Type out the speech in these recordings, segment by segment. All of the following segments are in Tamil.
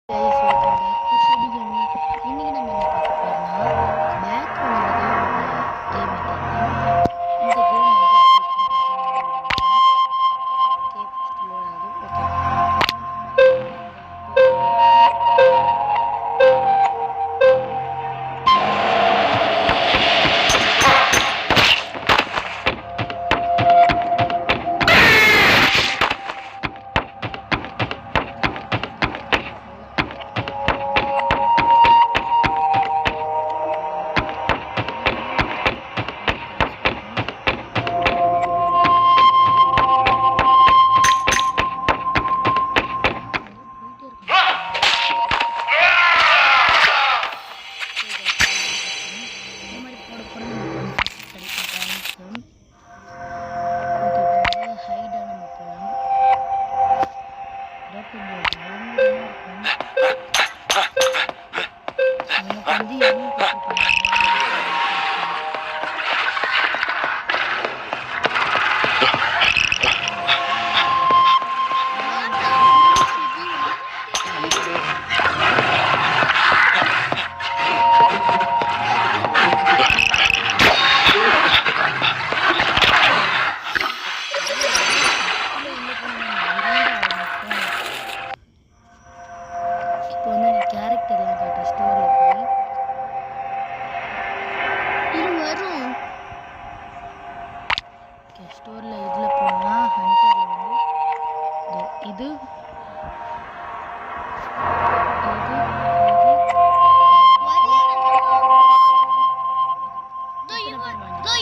Guys welcome back to Shady gaming. இன்னைக்கு நம்ம என்ன பார்க்க போறோம்னா பேக் ஒன்ல தான் ஒரு கேம் இருக்கு. இந்த கேம் ஸ்டோரில் இதில் போனால் ஹண்டரில் வந்து இது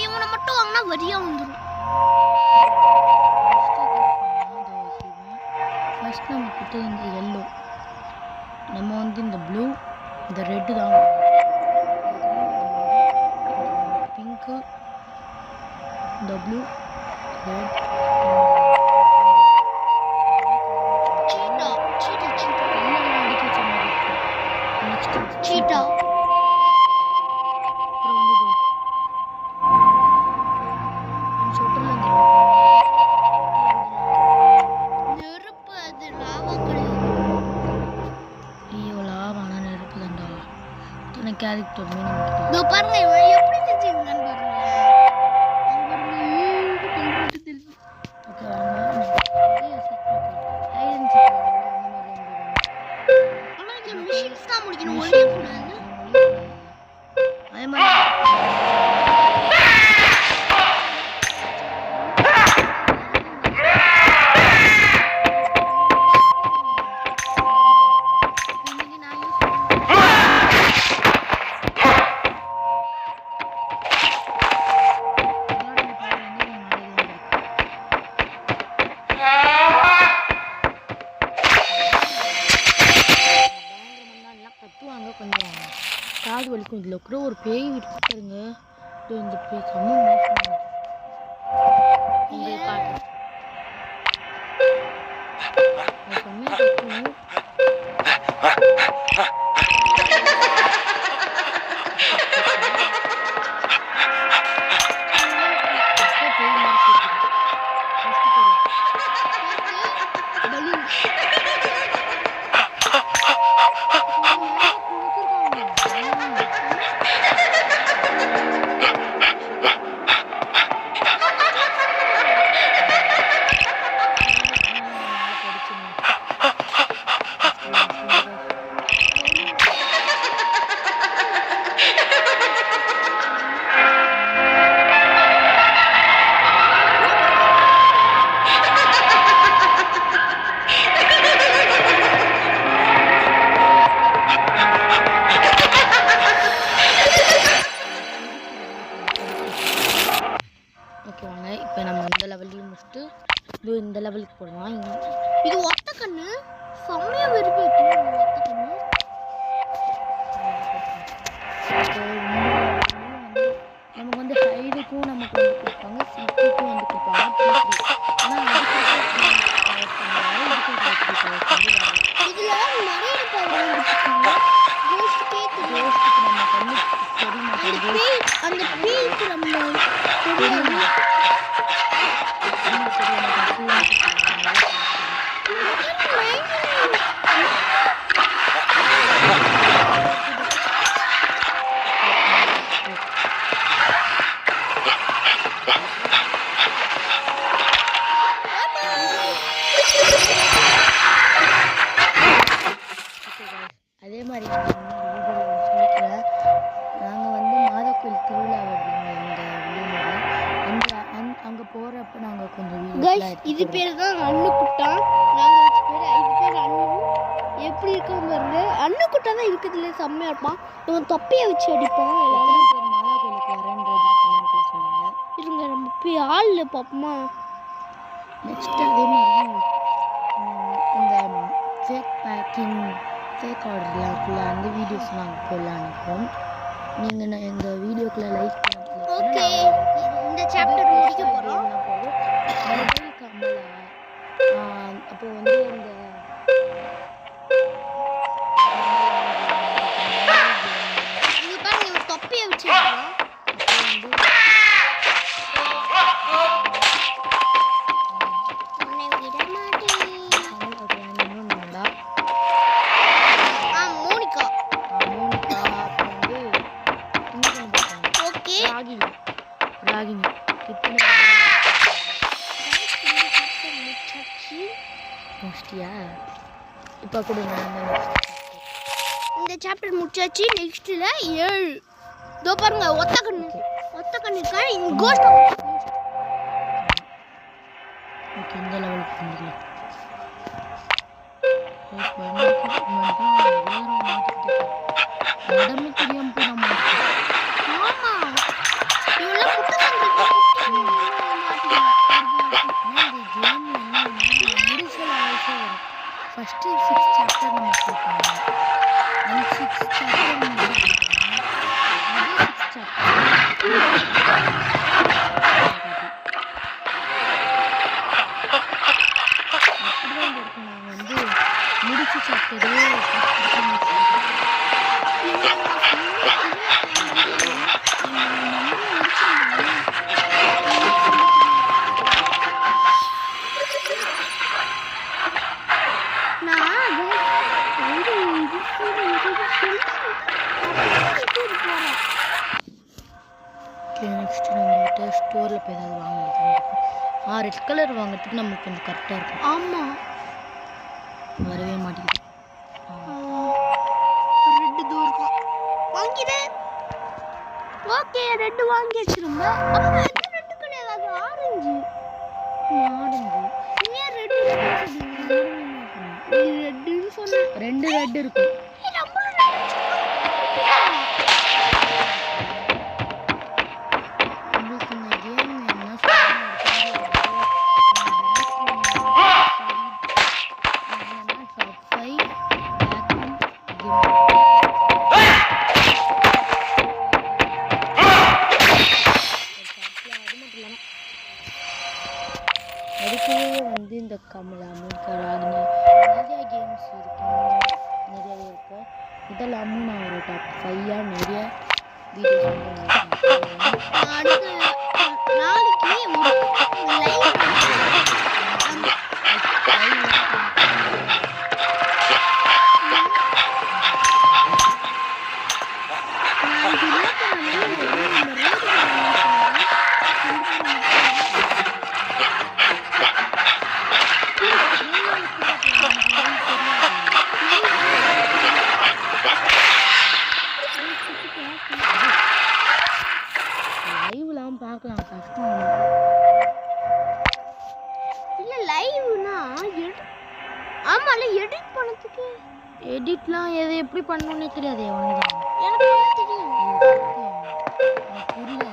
இவனை மட்டும் வாங்கினா வரியா வந்துடும். ஃபர்ஸ்ட் நம்ம கிட்ட இந்த எல்லோ, நம்ம வந்து இந்த ப்ளூ, இந்த ரெட்டு தான், பிங்க்கு, இந்த ப்ளூ, ரெட், சீட்டா நெருப்பு, அது லாவா கிடையாது. ஐயோ லாவான நெருப்பு தாண்டா. துணை கேரக்டர் மீன் இதோ பாருங்க இவன் எப்படி செஞ்சிருக்கான்னு பாருங்க. ஓகே ஆனா இந்த மிஷின்ஸ் தான் முடிக்கணும், ஒழிய கூடாது. அதே மாதிரி கத்துவாங்க, கொஞ்சம் காது வலிக்கும். இதில் இருக்கிற ஒரு பேய் இருக்கு பாருங்க, இந்த பேய் செம்ம மோசம். உங்களுக்கு காட்டுறேன். செம்மையாக கத்தும். ஓகே வாங்க, இப்போ நம்ம இந்த லெவல்லையும் முடிச்சுட்டு இது இந்த லெவலுக்கு போடலாம். இது ஒத்த கண்ணு செம்மையா வெறுப்பேற்று ஒத்த கண்ணு. நமக்கு வந்து ஹைடுக்கும் நமக்கு வந்து கொடுப்பாங்க, சிட்டிக்கும் வந்து கொடுப்பாங்க. ஆனால் இதுல நிறைய நம்ம கண்ணு அந்த பேய்க்கு நம்ம தெரியாது. மாதிரி சொல்லிக்கிறேன். நாங்கள் வந்து மாதாக்கோயில் திருவிழா வருவீங்க எங்கள் விழுந்தூரில். அங்கே போகிறப்ப நாங்கள் கொஞ்சம் இது பேர் தான் அண்ணுக்குட்டா. நாங்கள் வச்ச பேர் இது பேர் அண்ணு. எப்படி இருக்கான்னு பாருங்க. அண்ணுக்குட்டா தான் இருக்கிறதுல செம்மையாக இருப்பான். இவன் தொப்பையை வச்சு அடிப்பான். எல்லாரும் பேர் மாதாக்கோயிலுக்கு வரேன்றது கமெண்ட்டில் சொல்லுங்கள். இருங்க நம்ம போய் ஆளில் பார்ப்போமா. நெக்ஸ்ட் அதே மாதிரி இந்த ஃபேக் பேக்கிங் ஃபேக் ஆர்டர்லாம் இருக்குல்ல, அந்த வீடியோஸ் நாங்கள் போடலான்னு இருக்கோம். நீங்கள் எங்கள் வீடியோக்குள்ளே லைக் ஓகே, இந்த சாப்டர் முடிக்க போகிறோம். கமலா அப்போ வந்து இந்த இது பாருங்க, இவன் தொப்பையை வச்சு அடிப்பான். ராகினி மோஸ்டியா இப்போ கூட இந்த சாப்டர் முடிச்சாச்சு. நெக்ஸ்ட்ல 7 இதோ பாருங்க, ஒத்த கண்ணு இருக்கா. இந்த கோஸ்ட் ஓகே, இந்த லெவலுக்கு வந்துடலாம். உடம்பு தெரியாம போய் நம்ம ஆமா ஃபஸ்ட்டு 6 சாப்டர் நம்ம போட்டாங்க. அந்த 6 சாப்டர் நான் வந்து முடிச்ச சாப்டரே நெக்ஸ்ட் நம்மகிட்ட ஸ்டோரில் போய் ஏதாவது வாங்குறது. ரெட் கலர் வாங்குறதுக்கு நமக்கு கொஞ்சம் கரெக்டாக இருக்கும். ஆமாம், வரவே மாட்டேங்குது. ரெட்டு தூரம் வாங்கிடு. ஓகே, ரெட்டு வாங்கியாச்சு. ரொம்ப அப்போ ரெட்டு கிடையாது, ஆரஞ்சு. ஏன் ரெட்டு ரெட்டுன்னு சொன்னேன். 2 ரெட் இருக்கும். அதுக்குள்ளே வந்து இந்த கமலா ராகினி நிறைய கேம்ஸ் இருக்கும், நிறைய இருக்கும். இதெல்லாமும் நான் ஒரு டாப் 5 நிறைய வீடியோஸ் வந்து அடுத்த நாளைக்கு லைவ்லாம் பார்க்கலாம், கஷ்டம் இல்லை. லைவ்னா ஆமாம், எடிட் பண்ணதுக்கு எடிட்லாம் எது எப்படி பண்ணணுன்னே தெரியாது. ஒன்றுதான் எனக்கு தெரியும். புரியல.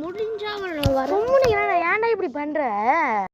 முடிஞ்சா ஏன்டா இப்படி பண்ற?